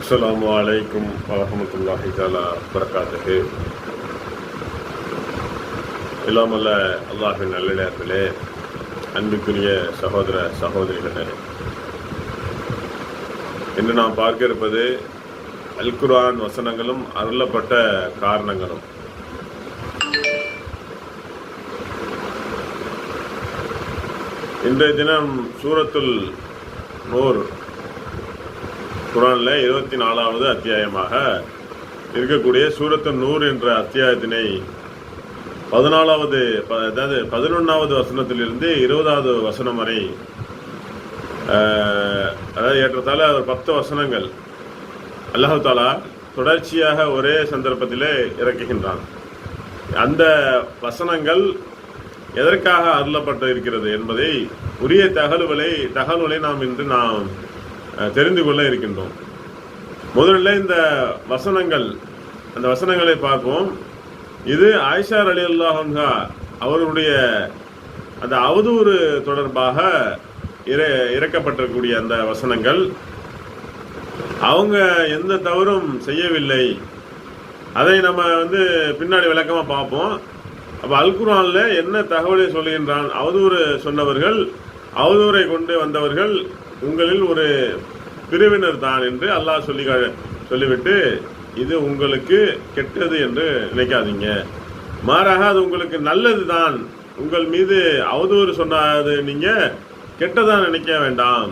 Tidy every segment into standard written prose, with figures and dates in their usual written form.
அஸ்ஸலாமு அலைக்கும் வரஹ்மத்துல்லாஹி தஆலா வபரகாத்துஹு. இல்லாமல்ல அல்லாஹ்வின் நல்லடியார்களே, அன்புக்குரிய சகோதர சகோதரிகளே, இன்று நாம் பார்க்க இருப்பது அல் குர்ஆன் வசனங்களும் அருளப்பட்ட காரணங்களும். இன்றைய தினம் சூரத்துல் நூர் குர்ஆன்ல 24வது அத்தியாயமாக இருக்கக்கூடிய சூரத்துல் நூர் என்ற அத்தியாயத்தினை 11வது வசனத்திலிருந்து 20வது வசனம் வரை, அதாவது ஏற்றத்தாழ 10 வசனங்கள் அல்லாஹ் தஆலா தொடர்ச்சியாக ஒரே சந்தர்ப்பத்திலே இறக்குகின்றான். அந்த வசனங்கள் எதற்காக அருளப்பட்டு இருக்கிறது என்பதை உரிய தகவல்களை நாம் இன்று தெரிந்து கொள்ள இருக்கின்றோம். முதல்ல இந்த அந்த வசனங்களை பார்ப்போம். இது ஆயிஷா ரலியல்லாஹு அன்ஹா அவர்களுடைய அந்த அவதூறு தொடர்பாக இறக்கப்பட்டிருக்கக்கூடிய அந்த வசனங்கள். அவங்க எந்த தவறும் செய்யவில்லை, அதை நம்ம பின்னாடி விளக்கமா பார்ப்போம். அப்ப அல் குர்ஆன்ல என்ன தகவலை சொல்கின்றான்? அவதூறு சொன்னவர்கள், அவதூறை கொண்டு வந்தவர்கள் உங்களில் ஒரு பிரிவினர் தான் என்று அல்லாஹ் சொல்லிவிட்டு, இது உங்களுக்கு கெட்டது என்று நினைக்காதீங்க, மாறாக அது உங்களுக்கு நல்லது தான். உங்கள் மீது அவதூறு சொன்னது நீங்க கெட்டதா நினைக்க வேண்டாம்,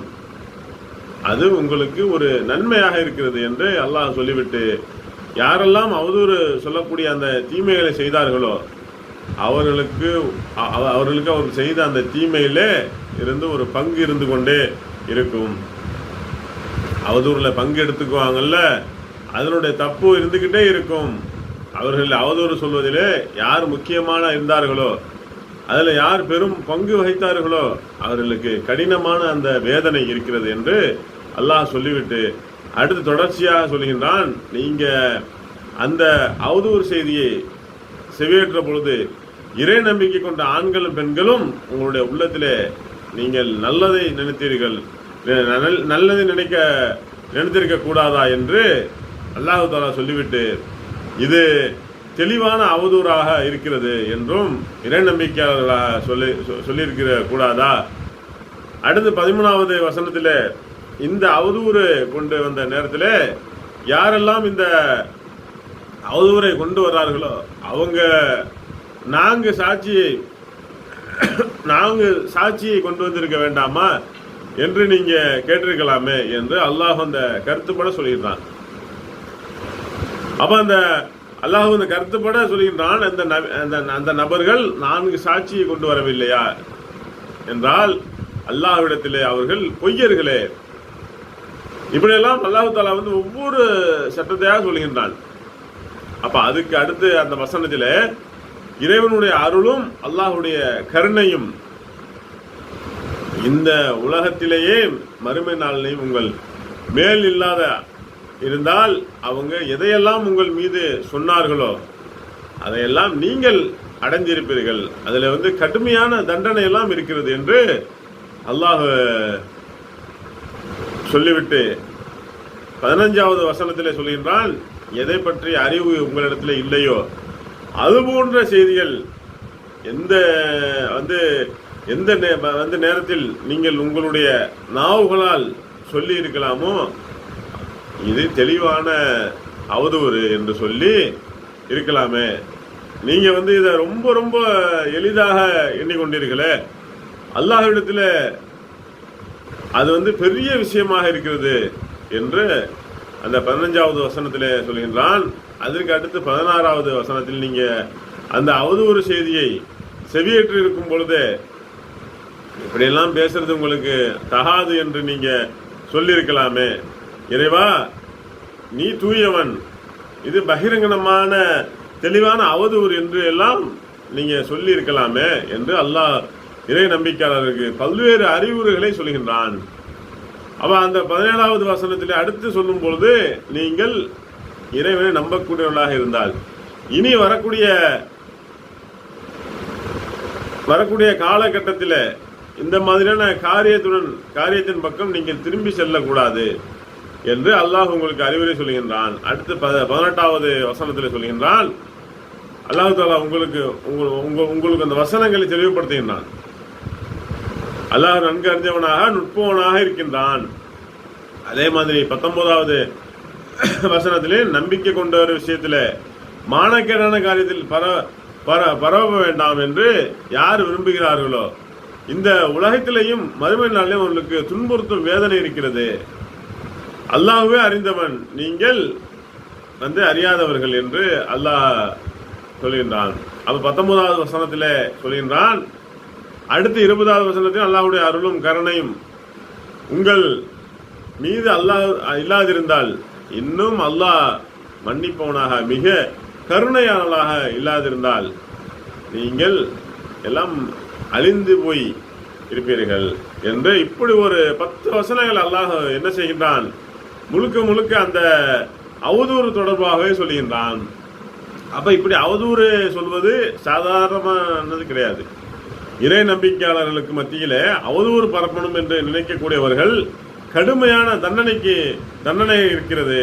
அது உங்களுக்கு ஒரு நன்மையாக இருக்கிறது என்று அல்லாஹ் சொல்லிவிட்டு, யாரெல்லாம் அவதூறு சொல்லக்கூடிய அந்த தீமைகளை செய்தார்களோ அவர்களுக்கு அவர் செய்த அந்த தீமையிலே இருந்து ஒரு பங்கு இருந்து கொண்டே இருக்கும். அவதூறுல பங்கு எடுத்துக்குவாங்கல்ல, அதனுடைய தப்பு இருந்துகிட்டே இருக்கும். அவர்கள் அவதூறு சொல்வதிலே யார் முக்கியமான இருந்தார்களோ, அதில் யார் பெரும் பங்கு வகித்தார்களோ அவர்களுக்கு கடினமான அந்த வேதனை இருக்கிறது என்று அல்லாஹ் சொல்லிவிட்டு அடுத்து தொடர்ச்சியாக சொல்கின்றான். நீங்க அந்த அவதூறு செய்தியை செவியேற்ற பொழுது இறை நம்பிக்கை கொண்ட ஆண்களும் பெண்களும் உங்களுடைய உள்ளத்திலே நீங்கள் நல்லதை நினைத்தீர்கள், நல்லதை நினைத்திருக்க கூடாதா என்று அல்லாஹ் தஆலா சொல்லிவிட்டு, இது தெளிவான அவதூறாக இருக்கிறது என்றும் இறை நம்பிக்கையாளர்களாக சொல்லியிருக்கிற கூடாதா? அடுத்து 13வது வசனத்திலே இந்த அவதூறு கொண்டு வந்த நேரத்தில் யாரெல்லாம் இந்த அவதூறை கொண்டு வர்றார்களோ அவங்க நாங்கள் சாட்சியை கொண்டு வந்திருக்க வேண்டாமா என்று நீங்க கேட்டிருக்கலாமே என்று அல்லாஹ் அந்த கருத்துப்பட சொல்லிடுறான். அப்ப அந்த அல்லாஹ் அந்த கருத்துப்பட சொல்கின்றான், அந்த நபர்கள் 4 சாட்சியை கொண்டு வரவில்லையா என்றால் அல்லாஹ்விடத்திலே அவர்கள் பொய்யர்களே. இப்படியெல்லாம் அல்லாஹ் தஆலா ஒவ்வொரு சட்டத்தையாக சொல்கின்றான். அப்ப அதுக்கு அடுத்து அந்த வசனத்தில இறைவனுடைய அருளும் அல்லாஹ்வுடைய கருணையும் இந்த உலகத்திலேயே மறுமை நாளிலேயும் உங்கள் மேல் இல்லாத இருந்தால் அவங்க எதையெல்லாம் உங்கள் மீது சொன்னார்களோ அதையெல்லாம் நீங்கள் அடைஞ்சிருப்பீர்கள், அதுல கடுமையான தண்டனை எல்லாம் இருக்கிறது என்று அல்லாஹ் சொல்லிவிட்டு 15வது வசனத்திலே சொல்கின்றான், எதை பற்றி அறிவு உங்களிடத்தில் இல்லையோ அது போன்ற செய்திகள் எந்த நேரத்தில் நீங்கள் உங்களுடைய நாவுகளால் சொல்லி இருக்கலாமோ இது தெளிவான அவதூறு என்று சொல்லி இருக்கலாமே. நீங்க இதை ரொம்ப ரொம்ப எளிதாக எண்ணிக்கொண்டீர்களே, அல்லாஹ்விடத்தில் அது பெரிய விஷயமாக இருக்கிறது என்று அந்த 15வது வசனத்திலே சொல்கின்றான். அதற்கு அடுத்து 16வது வசனத்தில் நீங்க அந்த அவதூறு செய்தியை செவியேற்று இருக்கும் பொழுது இப்படியெல்லாம் பேசுறது உங்களுக்கு தகாது என்று நீங்க சொல்லியிருக்கலாமே. இறைவா நீ தூயவன், இது பகிரங்கமான தெளிவான அவதூறு என்று எல்லாம் நீங்க சொல்லி இருக்கலாமே என்று அல்லாஹ் இறை நம்பிக்கையாளருக்கு பல்வேறு அறிவுரைகளை சொல்கின்றான். அவ அந்த 17வது வசனத்திலே அடுத்து சொல்லும் பொழுது, நீங்கள் இறைவனை நம்பக்கூடியவர்களாக இருந்தால் இனி வரக்கூடிய காலகட்டத்தில் இந்த மாதிரியான காரியத்தின் பக்கம் நீங்கள் திரும்பி செல்லக்கூடாது. என்று அல்லாஹ் உங்களுக்கு அறிவுரை சொல்லுகின்றான். அடுத்து 18வது வசனத்தில் சொல்லுகின்றான், அல்லாஹ் தாலா உங்களுக்கு அந்த வசனங்களை தெளிவுபடுத்துகின்றான். அல்லாஹ் நன்கு அறிஞ்சவனாக நுட்பவனாக இருக்கின்றான். அதே மாதிரி 19வது வசனத்திலே நம்பிக்கை கொண்ட ஒரு விஷயத்தில் மானக்கேடான காரியத்தில் பரவ வேண்டாம் என்று யார் விரும்புகிறார்களோ இந்த உலகத்திலேயும் மறுமை நாளிலும் அவர்களுக்கு துன்புறுத்தும் வேதனை இருக்கிறது. அல்லாஹ்வே அறிந்தவன், நீங்கள் அறியாதவர்கள் என்று அல்லாஹ் சொல்கின்றான். அப்ப 19வது வசனத்தில் சொல்கின்றான். அடுத்து 20வது வசனத்தில் அல்லாஹ்வுடைய அருளும் கருணையும் உங்கள் மீது அல்லாஹ் இல்லாதிருந்தால் இன்னும் அல்லாஹ் மன்னிப்பவனாக மிக கருணையாளனாக இல்லாதிருந்தால் நீங்கள் எல்லாம் அழிந்து போய் இருப்பீர்கள் என்று இப்படி ஒரு 10 வசனங்கள் அல்லாஹ் என்ன செய்கின்றான், முழுக்க முழுக்க அந்த அவதூறு தொடர்பாகவே சொல்லுகின்றான். அப்ப இப்படி அவதூறு சொல்வது சாதாரணமானது கிடையாது. இறை நம்பிக்கையாளர்களுக்கு மத்தியில அவதூறு பரப்பணும் என்று நினைக்கக்கூடியவர்கள் கடுமையான தண்டனை இருக்கிறது.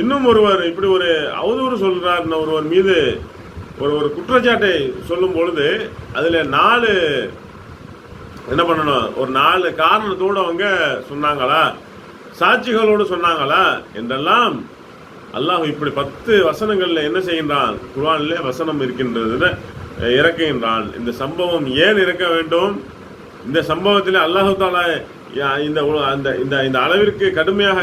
இன்னும் ஒருவர் இப்படி ஒரு அவதூறு சொல்றார் ஒருவர் மீது ஒரு குற்றச்சாட்டை சொல்லும் பொழுது அதுல 4 என்ன பண்ணணும், ஒரு 4 காரணத்தோடு அவங்க சொன்னாங்களா, சாட்சிகளோடு சொன்னாங்களா என்றெல்லாம் அல்லாஹ் இப்படி 10 வசனங்கள்ல என்ன செய்கின்றான், குர்ஆனிலே வசனம் இருக்கின்றது இறக்குகின்றான். இந்த சம்பவம் ஏன் இறக்க வேண்டும், இந்த சம்பவத்தில் அல்லாஹ் தாலா இந்த அளவிற்கு கடுமையாக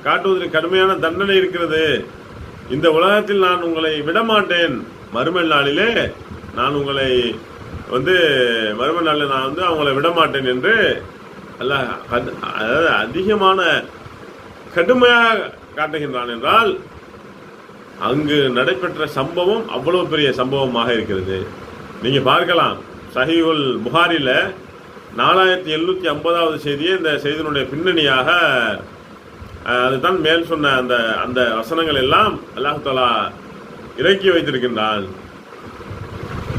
காட்டுவதற்கு கடுமையான தண்டனை இருக்கிறது. இந்த உலகத்தில் நான் உங்களை விடமாட்டேன், மறுமை நாளிலே நான் உங்களை மறுமை நாளில் நான் அவங்களை விடமாட்டேன் என்று அல்லாஹ் அதாவது அதிகமான கடுமையாக காட்டுகின்றான். என்றால் அங்கு நடைபெற்ற சம்பவம் அவ்வளவு பெரிய சம்பவமாக இருக்கிறது. நீங்க பார்க்கலாம், சஹீஹுல் புகாரில 4750வது செய்தியே இந்த செய்தியினுடைய பின்னணியாக அதுதான் மேல் சொன்ன அந்த வசனங்கள் எல்லாம் அல்லாஹ் தஆலா இறக்கி வைத்திருக்கின்றான்.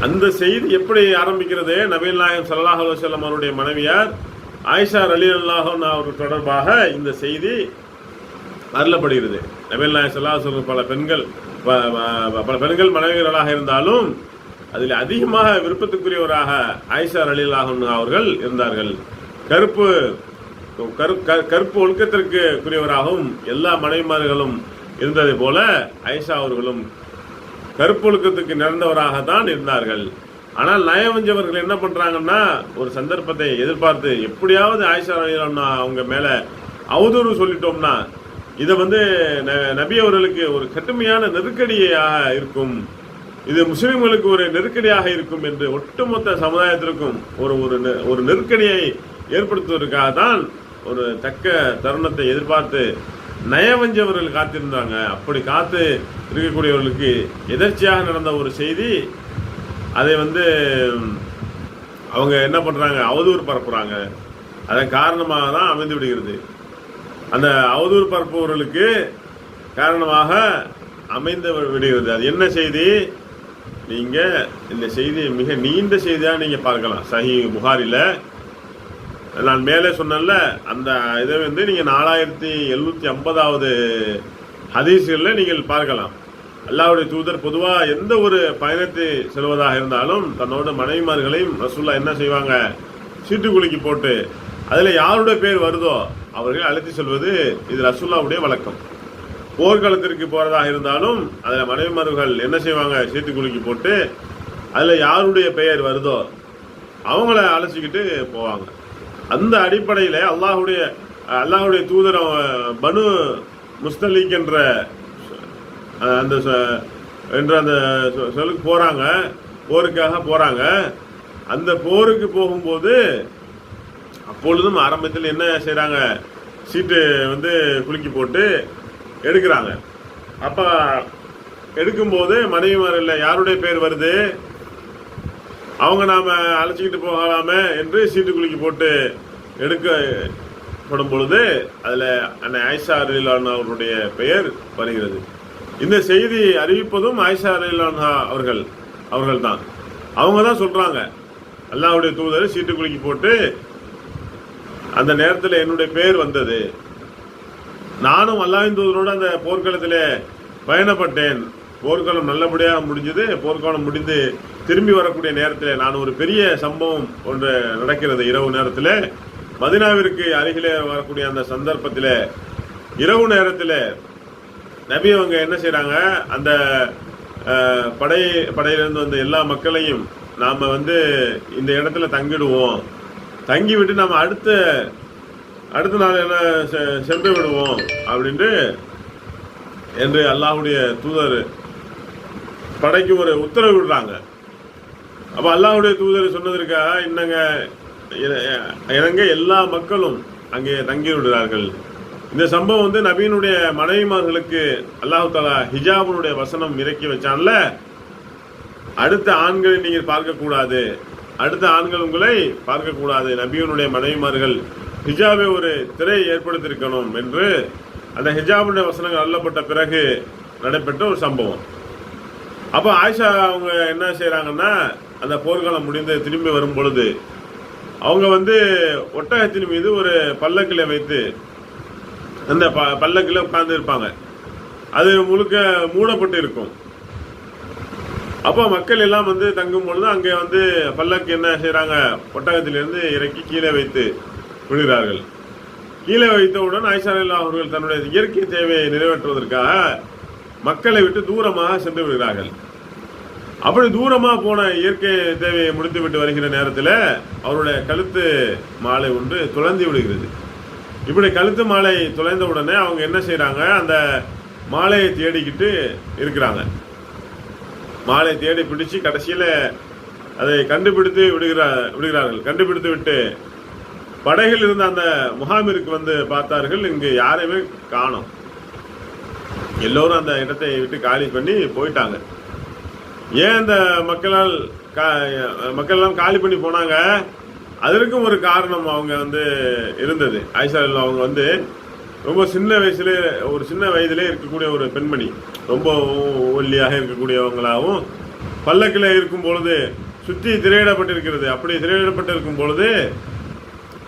அந்த செய்தி எப்படி ஆரம்பிக்கிறது, நபிகள் நாயகம் ஸல்லல்லாஹு அலைஹி வஸல்லம் அவருடைய மனைவியார் ஆயிஷா ரலியல்லாஹு அன்ஹா அவர்கள் தொடர்பாக இந்த செய்தி அருளப்படுகிறது. நபிகள் நாயகம் ஸல்லல்லாஹு அலைஹி வஸல்லம் பல பெண்கள் மனைவிகளாக இருந்தாலும் அதில் அதிகமாக விருப்பத்துக்குரியவராக ஆயிஷா ரலியல்லாஹு அன்ஹா அவர்கள் இருந்தார்கள். கருப்பு ஒழுக்கத்திற்கு குறியவராகவும் எல்லா மனைவிமார்களும் இருந்ததை போல ஆயிஷா அவர்களும் கருப்பு ஒழுக்கத்துக்கு நிறந்தவராகத்தான் இருந்தார்கள். ஆனால் நயவஞ்சவர்கள் என்ன பண்றாங்கன்னா, ஒரு சந்தர்ப்பத்தை எதிர்பார்த்து எப்படியாவது ஆயிஷா ரலியல்லாஹு அவங்க மேல அவதூறு சொல்லிட்டோம்னா இதை நபி அவர்களுக்கு ஒரு கடுமையான நெருக்கடியாக இருக்கும், இது முஸ்லிம்களுக்கு ஒரு நெருக்கடியாக இருக்கும் என்று ஒட்டுமொத்த சமுதாயத்திற்கும் ஒரு நெருக்கடியை ஏற்படுத்துவதற்காக தான் ஒரு தக்க தருணத்தை எதிர்பார்த்து நயவஞ்சவர்கள் காத்திருந்தாங்க. அப்படி காத்து இருக்கக்கூடியவர்களுக்கு எதர்ச்சியாக நடந்த ஒரு செய்தி, அதை அவங்க என்ன பண்றாங்க, அவதூறு பரப்புறாங்க. அதன் காரணமாக தான் அமைந்து விடுகிறது. அந்த அவதூறு பரப்புவர்களுக்கு காரணமாக அமைந்து விடுகிறது. அது என்ன செய்தி, நீங்க இந்த செய்தியை மிக நீண்ட செய்தியாக நீங்க பார்க்கலாம். சஹீஹ் புகாரில நான் மேலே சொன்னல அந்த இதை நீங்க 4750வது ஹதீஸ்கள்ல நீங்கள் பார்க்கலாம். அல்லாஹ்வுடைய தூதர் பொதுவாக எந்த ஒரு பயணத்தை செல்வதாக இருந்தாலும் தன்னோட மனைவிமார்களையும் ரசூலுல்லாஹ் என்ன செய்வாங்க, சீட்டுக்குலுக்கி போட்டு அதுல யாருடைய பேர் வருதோ அவர்கள் அழைத்து செல்வது இது ரசூலுல்லாஹ்வுடைய வழக்கம். போர்க்களத்திற்கு போறதாக இருந்தாலும் அதுல மனைவிமார்கள் என்ன செய்வாங்க, சீட்டுக்குலுக்கி போட்டு அதுல யாருடைய பெயர் வருதோ அவங்கள அழைச்சிக்கிட்டு போவாங்க. அந்த அடிப்படையில் அல்லாஹ்வுடைய தூதர் பனு முஸ்தலிக் என்ற அந்த சொல்லுக்கு போறாங்க, போருக்காக போறாங்க. அந்த போருக்கு போகும்போது அப்பொழுதும் ஆரம்பத்தில் என்ன செய்யறாங்க, சீட்டு குலுக்கி போட்டு எடுக்கிறாங்க. அப்ப எடுக்கும்போது மனைவிமாரில் யாருடைய பேர் வருது, அவங்க நாம அழைச்சிக்கிட்டு போகலாமே என்று சீட்டு குலுக்கி போட்டு எடுக்கப்படும் பொழுது அதுல அன்னை ஆயிஷா ரலியல்லாஹு அன்ஹா அவருடைய பெயர் வருகிறது. இந்த செய்தி அறிவிப்பதும் ஆயிஷா ரலியல்லாஹு அன்ஹா அவர்கள் தான். அவங்க தான் சொல்றாங்க, அல்லாஹ்வுடைய தூதர் சீட்டு குலுக்கி போட்டு அந்த நேரத்தில் என்னுடைய பெயர் வந்தது. நானும் அல்லாஹ்வின் தூதரோடு அந்த போர்க்களத்திலே பயணப்பட்டேன். போர்க்களம் நல்லபடியாக முடிஞ்சது. போர்க்களம் முடிந்து திரும்பி வரக்கூடிய நேரத்தில் நான் ஒரு பெரிய சம்பவம் ஒன்று நடக்கிறது. இரவு நேரத்தில் மதீனாவிற்கு அருகிலே வரக்கூடிய அந்த சந்தர்ப்பத்தில் இரவு நேரத்தில் நபி அவங்க என்ன செய்கிறாங்க, அந்த படையிலிருந்து வந்த எல்லா மக்களையும் நாம் இந்த இடத்துல தங்கிடுவோம், தங்கிவிட்டு நாம் அடுத்த நாள் என்ன சென்று விடுவோம் அப்படின்ட்டு என்று அல்லாஹ்வுடைய தூதர் படைக்கு ஒரு உத்தரவு விடுறாங்க. அப்போ அல்லாஹ்வுடைய தூதர் சொன்னதற்காக இணங்க எல்லா மக்களும் அங்கே தங்கி விடுறார்கள். இந்த சம்பவம் நபியினுடைய மனைவிமார்களுக்கு அல்லாஹ் தஆலா ஹிஜாபுடைய வசனம் இறக்கி வச்சான்ல, அடுத்த ஆண்களை நீங்கள் பார்க்கக்கூடாது, அடுத்த ஆண்கள் உங்களை பார்க்கக்கூடாது, நபியினுடைய மனைவிமார்கள் ஹிஜாபை ஒரு திரை ஏற்படுத்தியிருக்கணும் என்று அந்த ஹிஜாபுடைய வசனங்கள் அள்ளப்பட்ட பிறகு நடைபெற்ற ஒரு சம்பவம். அப்போ ஆயிஷா அவங்க என்ன செய்கிறாங்கன்னா, அந்த போர்க்காலம் முடிந்து திரும்பி வரும் பொழுது அவங்க ஒட்டகத்தின் மீது ஒரு பல்லக்கில் வைத்து அந்த பல்லக்கில் உட்கார்ந்து இருப்பாங்க. அது முழுக்க மூடப்பட்டு இருக்கும். அப்போ மக்கள் எல்லாம் தங்கும் பொழுது அங்கே பல்லக்கு என்ன செய்கிறாங்க, ஒட்டகத்திலிருந்து இறக்கி கீழே வைத்து விடுகிறார்கள். கீழே வைத்தவுடன் ஆயிஷா ரலியல்லாஹு அவர்கள் தன்னுடைய இயற்கை தேவையை நிறைவேற்றுவதற்காக மக்களை விட்டு தூரமாக சென்று விடுகிறார்கள். அப்படி தூரமாக போன இயற்கை தேவையை முடித்துவிட்டு வருகிற நேரத்தில் அவருடைய கழுத்து மாலை ஒன்று துளைந்து விடுகிறது. இப்படி கழுத்து மாலை துளைந்த உடனே அவங்க என்ன செய்கிறாங்க, அந்த மாலையை தேடிக்கிட்டு இருக்கிறாங்க. மாலை தேடி பிடிச்சு கடைசியில் அதை கண்டுபிடித்து விடுகிறார்கள். கண்டுபிடித்து விட்டு படைகள் இருந்த அந்த முகாமிற்கு பார்த்தார்கள். இங்கு யாரையுமே காணோம். எல்லோரும் அந்த இடத்தை விட்டு காலி பண்ணி போயிட்டாங்க. ஏன் இந்த மக்கள்லாம் காலி பண்ணி போனாங்க, அதற்கும் ஒரு காரணம் அவங்க இருந்தது. ஆயிஷா அவங்க ரொம்ப சின்ன வயதிலே இருக்கக்கூடிய ஒரு பெண்மணி, ரொம்ப ஒல்லியாக இருக்கக்கூடியவங்களாகவும் பல்லக்கில் இருக்கும் பொழுது சுற்றி திரையிடப்பட்டிருக்கிறது. அப்படி திரையிடப்பட்டிருக்கும் பொழுது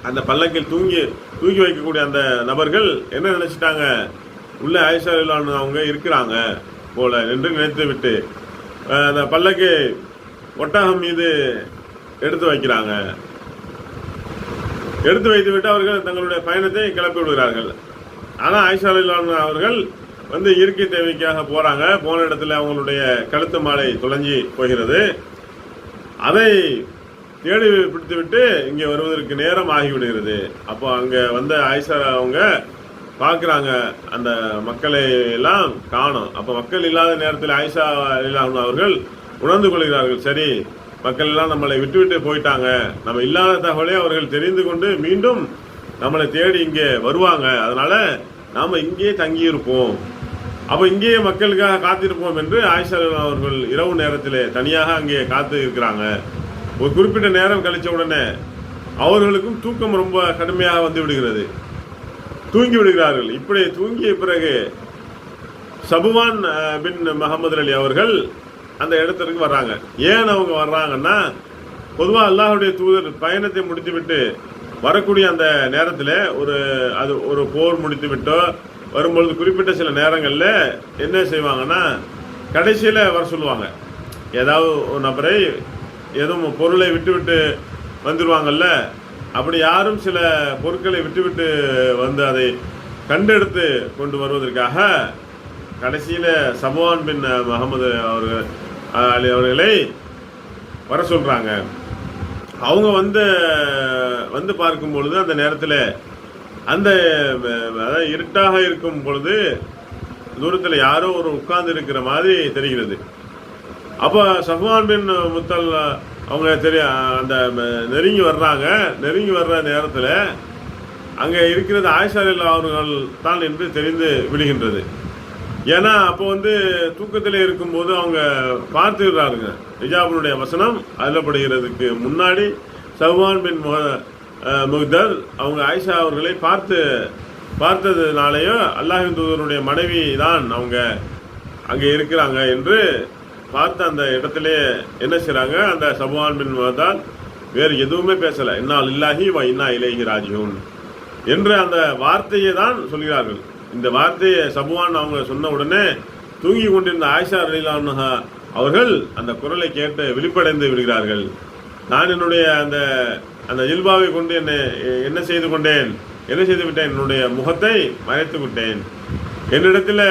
அந்த பல்லக்கில் தூக்கி வைக்கக்கூடிய அந்த நபர்கள் என்ன நினைச்சிட்டாங்க, உள்ள ஆயிஷா அவங்க இருக்கிறாங்க போல என்று நினைத்து விட்டு அந்த பல்லக்கை ஒட்டகம் மீது எடுத்து வைக்கிறாங்க. எடுத்து வைத்து விட்டு அவர்கள் தங்களுடைய பயணத்தை கிளப்பி விடுகிறார்கள். ஆனால் ஆயிஷா அவர்கள் இயற்கை தேவைக்காக போறாங்க. போன இடத்துல அவங்களுடைய கழுத்து மாலை துளைஞ்சி போகிறது. அதை தேடி பிடித்து விட்டு இங்கே வருவதற்கு நேரம் ஆகிவிடுகிறது. அப்போ அங்கே ஆயிஷா அவங்க பார்க்குறாங்க, அந்த மக்களை எல்லாம் காணோம். அப்போ மக்கள் இல்லாத நேரத்தில் ஆயிஷா அவர்கள் உணர்ந்து கொள்கிறார்கள், சரி மக்கள் எல்லாம் நம்மளை விட்டு போயிட்டாங்க, நம்ம இல்லாத தகவலை அவர்கள் தெரிந்து கொண்டு மீண்டும் நம்மளை தேடி இங்கே வருவாங்க, அதனால நாம் இங்கேயே தங்கியிருப்போம், அப்போ இங்கேயே மக்களுக்காக காத்திருப்போம் என்று ஆயிஷா அவர்கள் இரவு நேரத்தில் தனியாக அங்கே காத்து இருக்கிறாங்க. ஒரு குறிப்பிட்ட நேரம் கழிச்ச உடனே அவர்களுக்கும் தூக்கம் ரொம்ப கடுமையாக விடுகிறது. தூங்கி விடுகிறார்கள். இப்படி தூங்கிய பிறகு சபுவான் பின் முஹம்மது அலி அவர்கள் அந்த இடத்திற்கு வர்றாங்க. ஏன் அவங்க வர்றாங்கன்னா, பொதுவாக அல்லாஹ்வுடைய தூதர் பயணத்தை முடித்துவிட்டு வரக்கூடிய அந்த நேரத்தில் ஒரு போர் முடித்து விட்டோ வரும்பொழுது குறிப்பிட்ட சில நேரங்களில் என்ன செய்வாங்கன்னா, கடைசியில் வர சொல்லுவாங்க. ஏதாவது ஒரு நபரை எதுவும் பொருளை விட்டு வந்துடுவாங்கல்ல, அப்படி யாரும் சில பொருட்களை விட்டு அதை கண்டெடுத்து கொண்டு வருவதற்காக கடைசியில் சபுவான் பின் முஹம்மது அவர்களை வர சொல்கிறாங்க. அவங்க பார்க்கும் பொழுது அந்த நேரத்தில் அந்த இருட்டாக இருக்கும் பொழுது தூரத்தில் யாரோ ஒரு உட்கார்ந்து இருக்கிற மாதிரி தெரிகிறது. அப்போ சஃப்வான் பின் முத்தல் அவங்க அந்த நெருங்கி வர்றாங்க. நெருங்கி வர்ற நேரத்தில் அங்கே இருக்கிறது ஆயிஷா அவர்கள் தான் என்று தெரிந்து விடுகின்றது. ஏன்னா அப்போ தூக்கத்தில் இருக்கும்போது அவங்க பார்த்துடுறாருங்க. ஹிஜாபுடைய வசனம் அருளப்படுகிறதுக்கு முன்னாடி சஃப்வான் பின் முஹ்தர் அவங்க ஆயிஷா அவர்களை பார்த்ததுனாலேயோ அல்லாஹ்வின் தூதருடைய மனைவி தான் அவங்க அங்கே இருக்கிறாங்க என்று பார்த்து அந்த இடத்திலே என்ன செய்கிறாங்க, அந்த சஃப்வான் பின் முஹ்தர் வேறு எதுவுமே பேசலை. இன்னா லில்லாஹி வ இன்னா இலைஹி ராஜிஊன் என்ற அந்த வார்த்தையை தான் சொல்கிறார்கள். இந்த வார்த்தையை சபுவான் அவங்க சொன்ன உடனே தூங்கி கொண்டிருந்த ஆயிஷா ரலியல்லாஹு அன்ஹா அவர்கள் அந்த குரலை கேட்டு விழிப்படைந்து விடுகிறார்கள். நான் என்னுடைய அந்த அந்த இல்பாவை கொண்டு என்ன செய்து விட்டேன், என்னுடைய முகத்தை மறைத்து விட்டேன். என்னிடத்தில்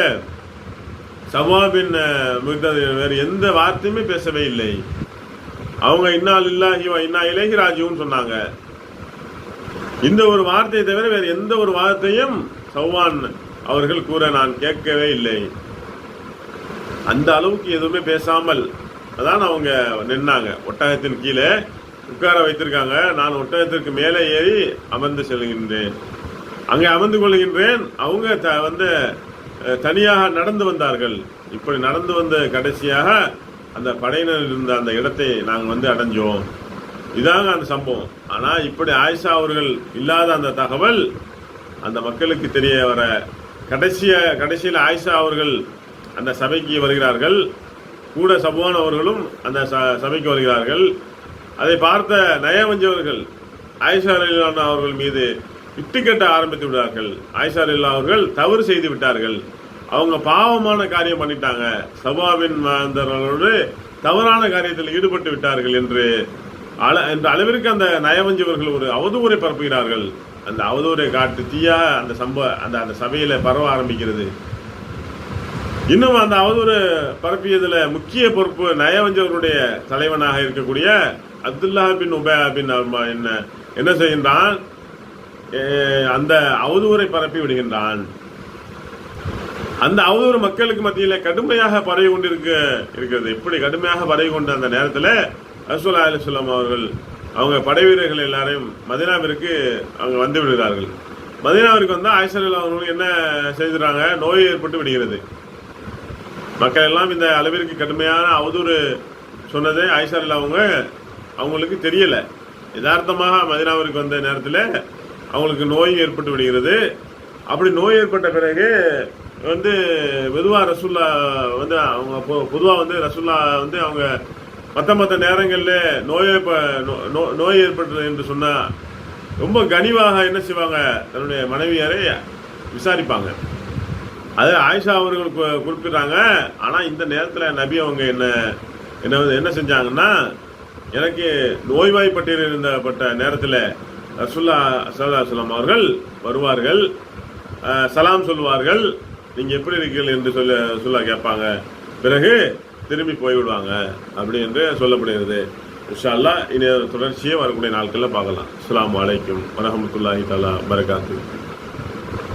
சபுவா பின் முக்தத் வேறு எந்த வார்த்தையுமே பேசவே இல்லை. அவங்க இன்னா லில்லாஹி வ இன்னா இலைஹி ராஜிஊன் சொன்னாங்க. இந்த ஒரு வார்த்தையை தவிர வேறு எந்த ஒரு வார்த்தையும் சௌவான் அவர்கள் கூற நான் கேட்கவே இல்லை. அந்த அளவுக்கு எதுவுமே பேசாமல் அதான் அவங்க நின்னாங்க. ஒட்டகத்தின் கீழே உட்கார வைத்திருக்காங்க. நான் ஒட்டகத்திற்கு மேலே ஏறி அமர்ந்து செல்கின்றேன், அங்கே அமர்ந்து கொள்கின்றேன். அவங்க வந்து தனியாக நடந்து வந்தார்கள். இப்படி நடந்து வந்த கடைசியாக அந்த படையினர் இருந்த அந்த இடத்தை நாங்கள் வந்து அடைஞ்சோம். இதாங்க அந்த சம்பவம். ஆனால் இப்படி ஆயிஷா அவர்கள் இல்லாத அந்த தகவல் அந்த மக்களுக்கு தெரிய வர கடைசியில் ஆயிஷா அவர்கள் அந்த சபைக்கு வருகிறார்கள். கூட சபுவான் அவர்களும் அந்த சபைக்கு வருகிறார்கள். அதை பார்த்த நயவஞ்சவர்கள் ஆயிஷா ரலியல்லாஹு அவர்கள் மீது இட்டுக்கட்ட ஆரம்பித்து விட்டார்கள். ஆயிஷா ரலியல்லாஹு அவர்கள் தவறு செய்து விட்டார்கள், அவங்க பாவமான காரியம் பண்ணிட்டாங்க, சபுவாவின் மாந்தர்களோடு தவறான காரியத்தில் ஈடுபட்டு விட்டார்கள் என்று அளவிற்கு அந்த நயவஞ்சவர்கள் ஒரு அவதூறை பரப்புகிறார்கள். அந்த அவதூறை காட்டு தீயா அந்த சபையில பரவ ஆரம்பிக்கிறது. இன்னும் அந்த அவதூறு பரப்பியதுல முக்கிய பொறுப்பு நயவஞ்சவர்களுடைய தலைவனாக இருக்கக்கூடிய அப்துல்லா பின் உபயா பின் என்ன செய்கின்றான், அந்த அவதூறை பரப்பி விடுகின்றான். அந்த அவதூறு மக்களுக்கு மத்தியில் கடுமையாக பரவி கொண்டு இருக்கிறது. எப்படி கடுமையாக பரவி கொண்ட அந்த நேரத்தில் ரசூலுல்லாஹி ஸல்லல்லாஹு அலைஹி வஸல்லம் அவர்கள் அவங்க படை வீரர்கள் எல்லாரையும் மதீனாவிற்கு அவங்க வந்து விடுகிறார்கள். மதீனாவிற்கு வந்தால் ஆயிஷா ரலியல்லாஹு அவர்களுக்கு என்ன செய்துறாங்க, நோய் ஏற்பட்டு விடுகிறது. மக்கள் எல்லாம் இந்த அளவிற்கு கடுமையான அவதூறு சொன்னதே ஆயிஷா ரலியல்லாஹு அவங்களுக்கு தெரியலை. யதார்த்தமாக மதீனாவிற்கு வந்த நேரத்தில் அவங்களுக்கு நோய் ஏற்பட்டு விடுகிறது. அப்படி நோய் ஏற்பட்ட பிறகு வந்து மெதுவாக ரசூல்லா வந்து அவங்க பொதுவாக வந்து ரசூல்லா வந்து அவங்க மற்ற நேரங்களில் நோய் ஏற்பட்டது என்று சொன்னால் ரொம்ப கனிவாக என்ன செய்வாங்க, தன்னுடைய மனைவியாரை விசாரிப்பாங்க. அது ஆயிஷா அவர்கள் குறிப்பிடுறாங்க. ஆனால் இந்த நேரத்தில் நபி அவங்க என்ன செஞ்சாங்கன்னா, எனக்கு நோய்வாய்ப்பட்டிருந்தப்பட்ட நேரத்தில் ரசூலுல்லாஹி ஸல்லல்லாஹு அலைஹி வஸல்லம் அவர்கள் வருவார்கள், சலாம் சொல்வார்கள், நீங்கள் எப்படி இருக்கீர்கள் என்று சொல்ல கேட்பாங்க. பிறகு திரும்பி போய்விடுவாங்க அப்படி என்று சொல்லப்படுகிறது. இன்ஷா அல்லாஹ் இனி தொடர்ச்சியே வரக்கூடிய நாட்களில் பார்க்கலாம். அஸ்ஸலாமு அலைக்கும் வரஹ்மத்துல்லாஹி தஆலா பரகாத்துஹு.